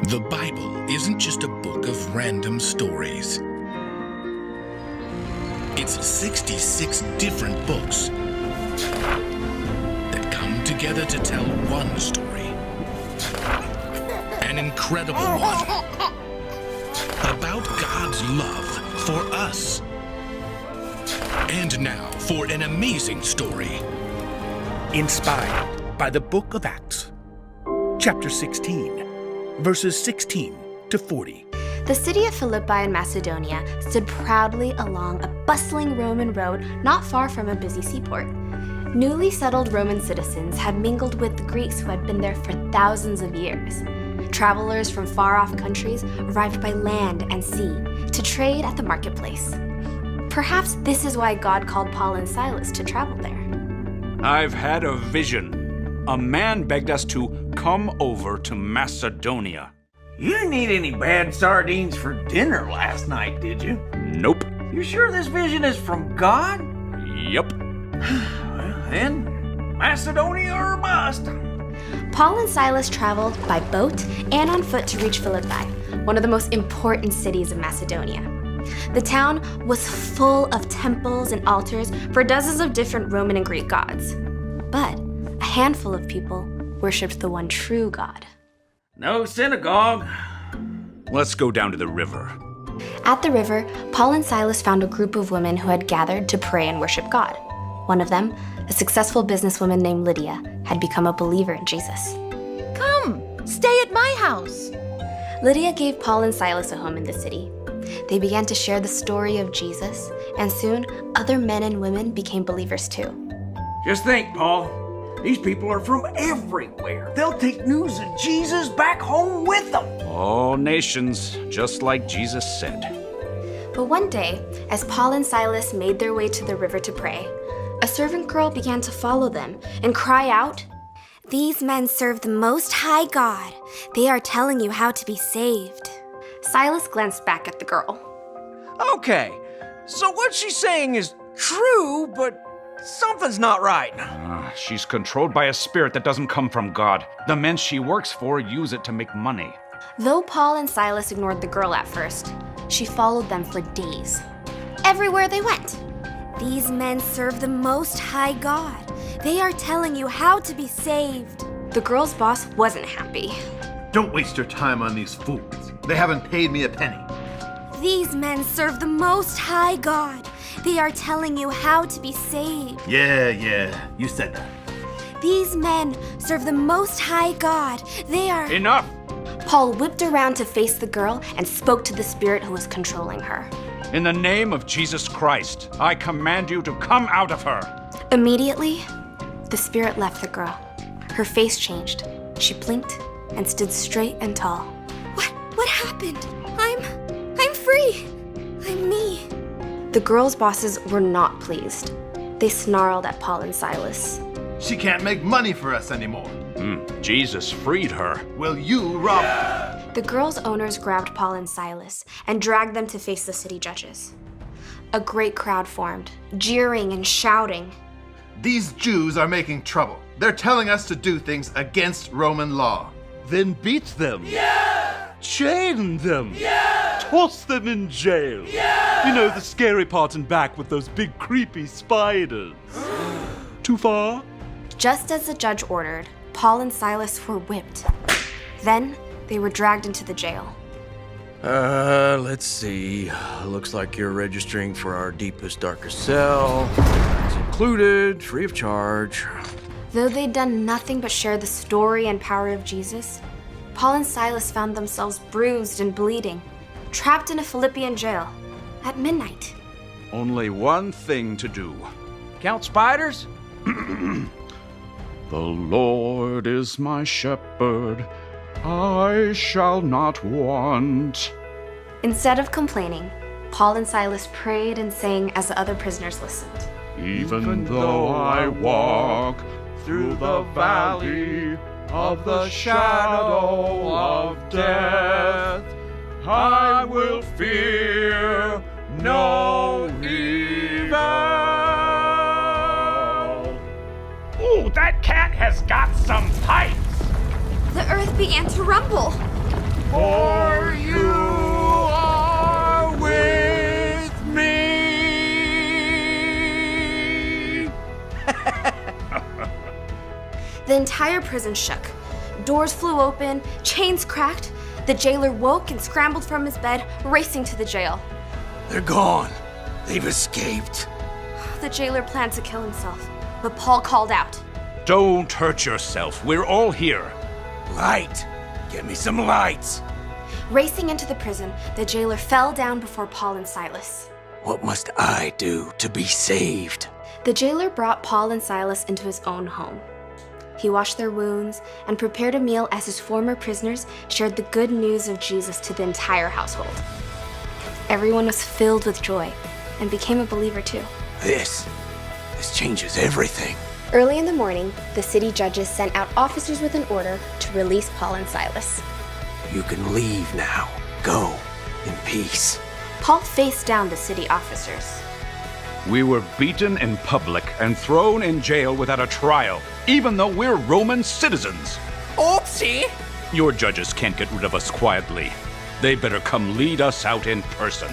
The Bible isn't just a book of random stories. It's 66 different books that come together to tell one story. An incredible one. About God's love for us. And now for an amazing story. Inspired by the book of Acts, chapter 16, verses 16 to 40. The city of Philippi in Macedonia stood proudly along a bustling Roman road not far from a busy seaport. Newly settled Roman citizens had mingled with the Greeks who had been there for thousands of years. Travelers from far-off countries arrived by land and sea to trade at the marketplace. Perhaps this is why God called Paul and Silas to travel there. I've had a vision. A man begged us to come over to Macedonia. You didn't eat any bad sardines for dinner last night, did you? Nope. You sure this vision is from God? Yup. Well, then, Macedonia or bust. Paul and Silas traveled by boat and on foot to reach Philippi, one of the most important cities of Macedonia. The town was full of temples and altars for dozens of different Roman and Greek gods. But a handful of people worshipped the one true God. No synagogue. Let's go down to the river. At the river, Paul and Silas found a group of women who had gathered to pray and worship God. One of them, a successful businesswoman named Lydia, had become a believer in Jesus. Come, stay at my house. Lydia gave Paul and Silas a home in the city. They began to share the story of Jesus, and soon other men and women became believers too. Just think, Paul. These people are from everywhere. They'll take news of Jesus back home with them. All nations, just like Jesus said. But one day, as Paul and Silas made their way to the river to pray, a servant girl began to follow them and cry out, "These men serve the Most High God. They are telling you how to be saved." Silas glanced back at the girl. Okay, so what she's saying is true, but something's not right. She's controlled by a spirit that doesn't come from God. The men she works for use it to make money. Though Paul and Silas ignored the girl at first, she followed them for days. Everywhere they went. "These men serve the Most High God. They are telling you how to be saved." The girl's boss wasn't happy. Don't waste your time on these fools. They haven't paid me a penny. "These men serve the Most High God. They are telling you how to be saved." Yeah, you said that. "These men serve the Most High God. They are..." Enough! Paul whipped around to face the girl and spoke to the spirit who was controlling her. In the name of Jesus Christ, I command you to come out of her. Immediately, the spirit left the girl. Her face changed. She blinked and stood straight and tall. What happened? I'm free. I'm me. The girl's bosses were not pleased. They snarled at Paul and Silas. She can't make money for us anymore. Jesus freed her. Will you rob her? The girl's owners grabbed Paul and Silas and dragged them to face the city judges. A great crowd formed, jeering and shouting. These Jews are making trouble. They're telling us to do things against Roman law. Then beat them. Yeah! Chain them. Yeah! Toss them in jail. Yeah! You know, the scary part and back with those big creepy spiders. Too far? Just as the judge ordered, Paul and Silas were whipped. Then they were dragged into the jail. Let's see. Looks like you're registering for our deepest, darkest cell. It's included, free of charge. Though they'd done nothing but share the story and power of Jesus, Paul and Silas found themselves bruised and bleeding, trapped in a Philippian jail at midnight. Only one thing to do. Count spiders? The Lord is my shepherd, I shall not want. Instead of complaining, Paul and Silas prayed and sang as the other prisoners listened. Even though I walk through the valley of the shadow of death, I will fear no evil. Ooh, that cat has got some pipes! The earth began to rumble. For you are with me. The entire prison shook. Doors flew open, chains cracked. The jailer woke and scrambled from his bed, racing to the jail. They're gone. They've escaped. The jailer planned to kill himself, but Paul called out. Don't hurt yourself. We're all here. Light! Get me some lights! Racing into the prison, the jailer fell down before Paul and Silas. What must I do to be saved? The jailer brought Paul and Silas into his own home. He washed their wounds and prepared a meal as his former prisoners shared the good news of Jesus to the entire household. Everyone was filled with joy and became a believer too. This changes everything. Early in the morning, the city judges sent out officers with an order to release Paul and Silas. You can leave now. Go in peace. Paul faced down the city officers. We were beaten in public and thrown in jail without a trial, even though we're Roman citizens. Oopsie! Your judges can't get rid of us quietly. They better come lead us out in person.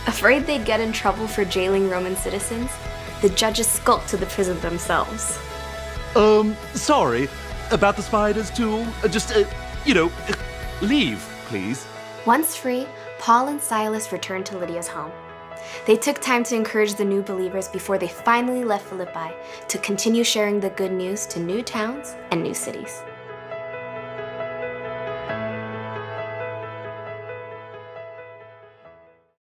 Afraid they'd get in trouble for jailing Roman citizens, the judges skulked to the prison themselves. Sorry. About the spiders, too. Leave, please. Once free, Paul and Silas returned to Lydia's home. They took time to encourage the new believers before they finally left Philippi to continue sharing the good news to new towns and new cities.